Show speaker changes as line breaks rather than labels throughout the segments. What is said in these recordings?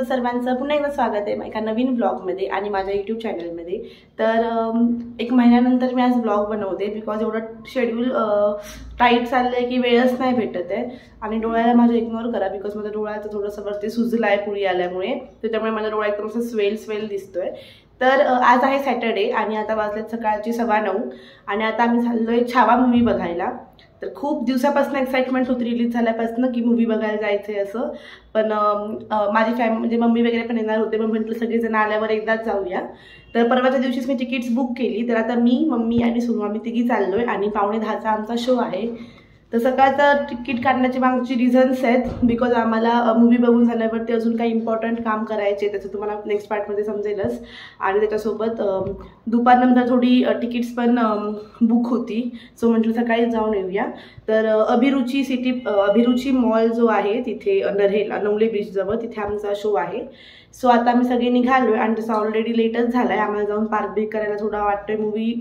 तुमचं सर्वांचं पुन्हा एकदा स्वागत आहे एका नवीन ब्लॉगमध्ये आणि माझ्या यूट्यूब चॅनलमध्ये। तर एक महिन्यानंतर मी आज ब्लॉग बनवते बिकॉज एवढं शेड्यूल टाईट चाललं आहे की वेळच नाही भेटत आहे। आणि डोळ्याला माझं इग्नोर करा बिकॉज माझ्या डोळ्याचं थोडंसं वरती सुजलं आहे पुरी आल्यामुळे, त्याच्यामुळे माझा डोळा एकदम असं स्वेल दिसतोय। तर आज आहे सॅटर्डे आणि आता वाजलेत सकाळची 9:15 आणि आता आम्ही चाललोय छावा मूवी बघायला। तर खूप दिवसापासून एक्साइटमेंट होती रिलीज झाल्यापासून की मूवी बघायला जायचं आहे असं, पण माझी फॅमिली म्हणजे मम्मी वगैरे पण येणार होते, पण म्हटलं सगळेजण आल्यावर एकदाच जाऊया। तर परवाच्या दिवशीच मी तिकीट्स बुक केली। तर आता मी, मम्मी आणि सोनू आम्ही तिघी चाललोय आणि 9:45चा आमचा शो आहे। तर सकाळचं तिकीट काढण्याची मागची रिझन्स आहेत बिकॉज आम्हाला मूवी बघून झाल्यावरती अजून काही इम्पॉर्टंट काम करायचे, त्याचं तुम्हाला नेक्स्ट पार्टमध्ये समजेलच। आणि त्याच्यासोबत दुपारनंतर थोडी तिकीट्स पण बुक होती, सो म्हटलं सकाळी जाऊन येऊया। तर अभिरुची मॉल जो आहे तिथे नरहेल नवले ब्रिजजवळ, तिथे आमचा शो आहे। सो आता आम्ही सगळे निघालोय आणि तसं ऑलरेडी लेटच झालाय, आम्हाला जाऊन पार्क बिक करायला थोडा वाटतोय मूवी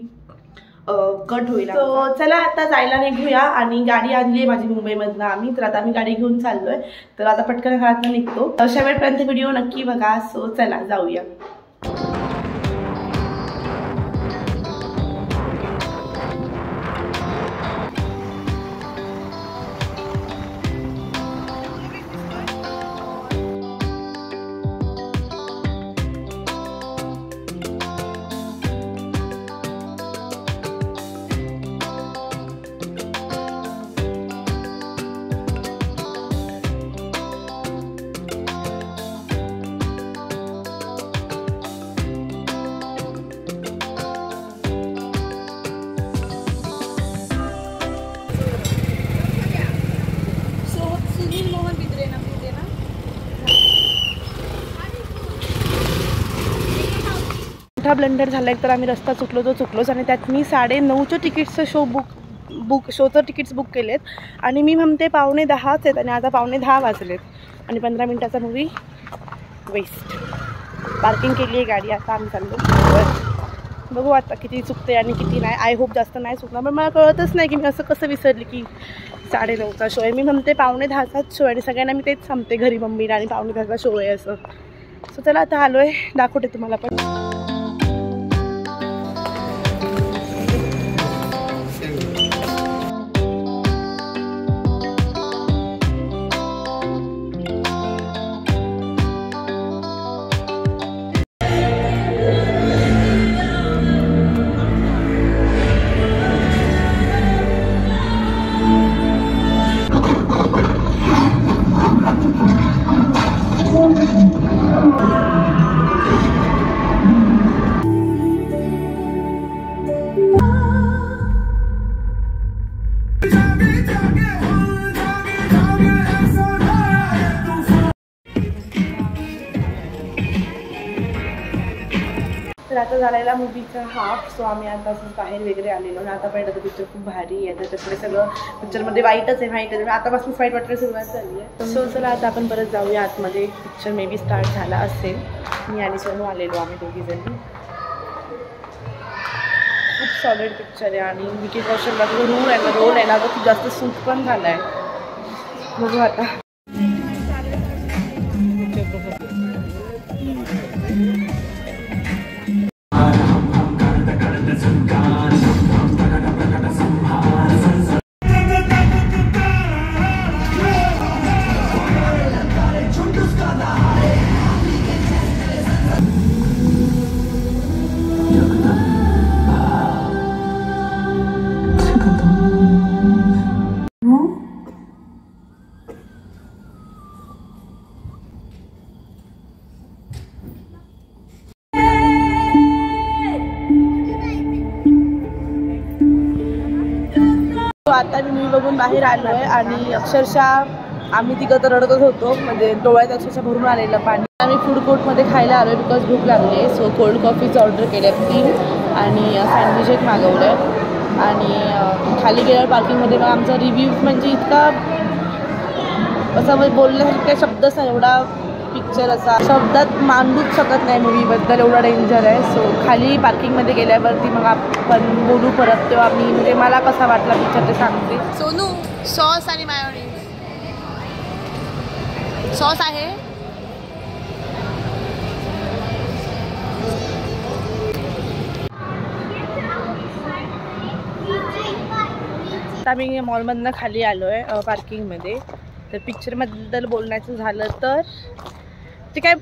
कट होईल। तो चला आता जायला निघूया आणि गाडी आणली आहे माझी मुंबईमधनं आम्ही, तर आता आम्ही गाडी घेऊन चाललोय। तर आता पटकन घरातनं निघतो, अशा वेळपर्यंत व्हिडिओ नक्की बघा। सो चला जाऊया। मोठा ब्लंडर झाला एक तर आम्ही रस्ता चुकलोच आणि त्यात मी 9:30च्या तिकीटचं शोचं तिकीट्स बुक केलेत आणि मी म्हणते 9:45 आहेत आणि आता 9:10 वाजलेत आणि 15 मिनिटाचा मूवी वेस्ट। पार्किंग केली आहे गाडी, आता आम्ही चाललो। बघू आता किती चुकते आणि किती नाही। आय होप जास्त नाही चुकणार, पण मला कळतच नाही की मी असं कसं विसरली की 9:30चा शो आहे। मी म्हणते 9:10चाच शो आहे आणि सगळ्यांना मी तेच सांगते घरी मम्मीला आणि 9:10चा शो आहे असं। सो चला आता आलोय, दाखवते तुम्हाला पण। तर आता झालेला मूवीचा हाफ, सो आम्ही आता असं बाहेर वगैरे आलेलो आणि आता पण पिक्चर खूप भारी आहे, त्याच्यापुढे सगळं पिक्चरमध्ये वाईटच आहे, माहीत आहे, आतापासूनच वाईट वाटायला सुरुवात झाली आहे। सो चला आता आपण परत जाऊया आतमध्ये, पिक्चर मे बी स्टार्ट झाला असेल। मी आणि सोनू आलेलो आम्ही दोघीजणी। खूप सॉलिड पिक्चर आहे आणि विकी कौशलला रोल आहे ना तो खूप जास्त सूट पण झाला आहे। बघू आता। आता मी मूवी बघून बाहेर आलो आहे आणि अक्षरशः आम्ही तिघं तर रडतच होतो, म्हणजे डोळ्यात अक्षरशः भरून आलेलं पाणी। आम्ही फूड कोर्टमध्ये खायला आलो आहे बिकॉज भूक लागली आहे। सो कोल्ड कॉफीचं ऑर्डर केलं आहे 3 आणि सँडविच एक मागवलं आहे आणि खाली गेल्यावर पार्किंगमध्ये मग आमचा रिव्ह्यू म्हणजे इतका असं म्हणजे बोलण्यासारख्या शब्दच नाही, एवढा पिक्चर असा शब्दात मांडूच शकत नाही मूवीबद्दल, एवढा डेंजर आहे। सो खाली पार्किंगमध्ये गेल्यावरती मग आपण बोलू परत, तेव्हा मी म्हणजे मला कसा वाटला पिक्चर ते सांगते। सोनू सॉस आणि मायोनीज, सॉस आहे आता आम्ही मॉलमधनं खाली आलो आहे पार्किंगमध्ये. तर पिक्चरबद्दल बोलण्याचं झालं तर ते काय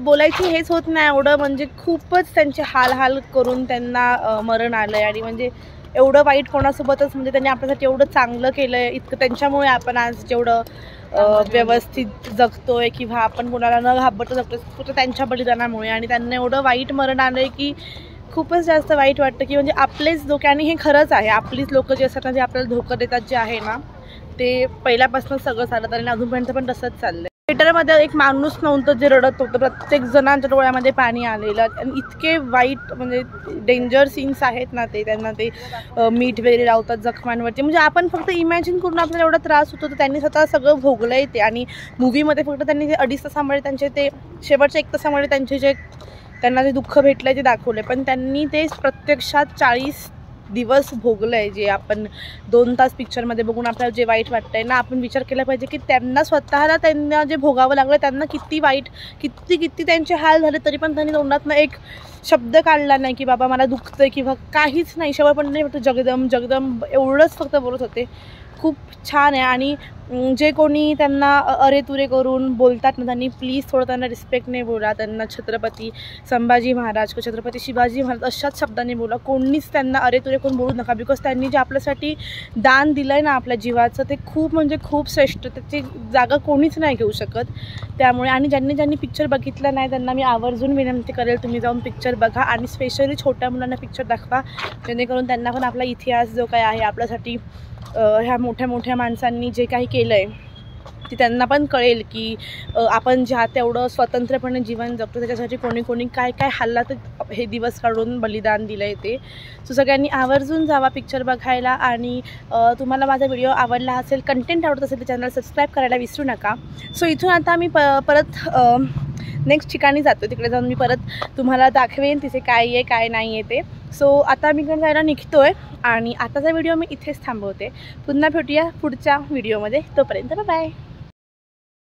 बोलायची हेच होत नाही एवढं. म्हणजे खूपच त्यांचे हाल करून त्यांना मरण आलं आहे. आणि म्हणजे एवढं वाईट कोणासोबतच, म्हणजे त्यांनी आपल्यासाठी एवढं चांगलं केलं आहे, इतकं त्यांच्यामुळे आपण आज जेवढं व्यवस्थित जगतोय किंवा आपण कोणाला न घाबरता जगतोय फक्त त्यांच्या बलिदानामुळे. आणि त्यांना एवढं वाईट मरण आलं आहे की खूपच जास्त वाईट वाटतं की म्हणजे आपलेच लोक, आणि हे खरंच आहे, आपलीच लोक जे असतात ना, जे आपल्याला धोका देतात जे आहे ना, ते पहिल्यापासून सगळं चालत आणि अजूनपर्यंत पण तसंच चाललंय. थिएटरमध्ये एक माणूस नव्हतं जे रडत होतं, प्रत्येक जणांच्या डोळ्यामध्ये पाणी आलेलं. आणि इतके वाईट म्हणजे डेंजर सीन्स आहेत ना ते, त्यांना ते मीठ वगैरे लावतात जखमांवरती. म्हणजे आपण फक्त इमॅजिन करून आपल्याला एवढा त्रास होतो, तर त्यांनी स्वतः सगळं भोगलं आहे ते. आणि मूवीमध्ये फक्त त्यांनी जे 2.5 तासामुळे त्यांचे ते शेवटच्या 1 तासामुळे त्यांचे जे त्यांना जे दुःख भेटलं आहे ते दाखवलं आहे, पण त्यांनी ते प्रत्यक्षात 40 दिवस भोगलं आहे. जे आपण 2 तास पिक्चरमध्ये बघून आपल्याला जे वाईट वाटतं आहे ना, आपण विचार केला पाहिजे की त्यांना स्वतःला त्यांना जे भोगावं लागलं त्यांना किती वाईट, किती त्यांचे हाल झाले, तरी पण त्यांनी तोंडातनं एक शब्द काढला नाही की बाबा मला दुखतंय किंवा काहीच नाही. शेवटपर्यंत नाही, फक्त जगदम एवढंच फक्त बोलत होते. खूप छान आहे. आणि जे कोणी त्यांना अरे तुरे करून बोलतात ना, त्यांनी प्लीज थोडं त्यांना रिस्पेक्टने बोला. त्यांना छत्रपती संभाजी महाराज किंवा छत्रपती शिवाजी महाराज अशाच शब्दांनी बोला. कोणीच त्यांना अरे तुरे करून बोलू नका. बिकॉज त्यांनी जे आपल्यासाठी दान दिलं आहे ना आपल्या जीवाचं, ते खूप म्हणजे खूप श्रेष्ठ, त्याची जागा कोणीच नाही घेऊ शकत. त्यामुळे आणि ज्यांनी पिक्चर बघितला नाही त्यांना मी आवर्जून विनंती करेल, तुम्ही जाऊन पिक्चर बघा. आणि स्पेशली छोट्या मुलांना पिक्चर दाखवा, जेणेकरून त्यांना पण आपला इतिहास जो काय आहे आपल्यासाठी ह्या मोठ्या माणसांनी जे काही केलं आहे ते त्यांना पण कळेल की आपण ज्या तेवढं स्वतंत्रपणे जीवन जगतो त्याच्यासाठी कोणी काय हल्लात हे दिवस काढून बलिदान दिलं आहे ते. सो सगळ्यांनी आवर्जून जावा पिक्चर बघायला. आणि तुम्हाला माझा व्हिडिओ आवडला असेल, कंटेंट आवडत असेल तर चॅनल सबस्क्राईब करायला विसरू नका. सो इथून आता मी परत नेक्स्ट ठिकाणी जातो, तिकडे जाऊन मी परत तुम्हाला दाखवेन तिथे काय आहे काय नाही आहे ते. सो आता मी इकडे जायला निघतो आहे आणि आताचा व्हिडिओ मी इथेच थांबवते. पुन्हा भेटूया पुढच्या व्हिडिओमध्ये. तोपर्यंत बाय.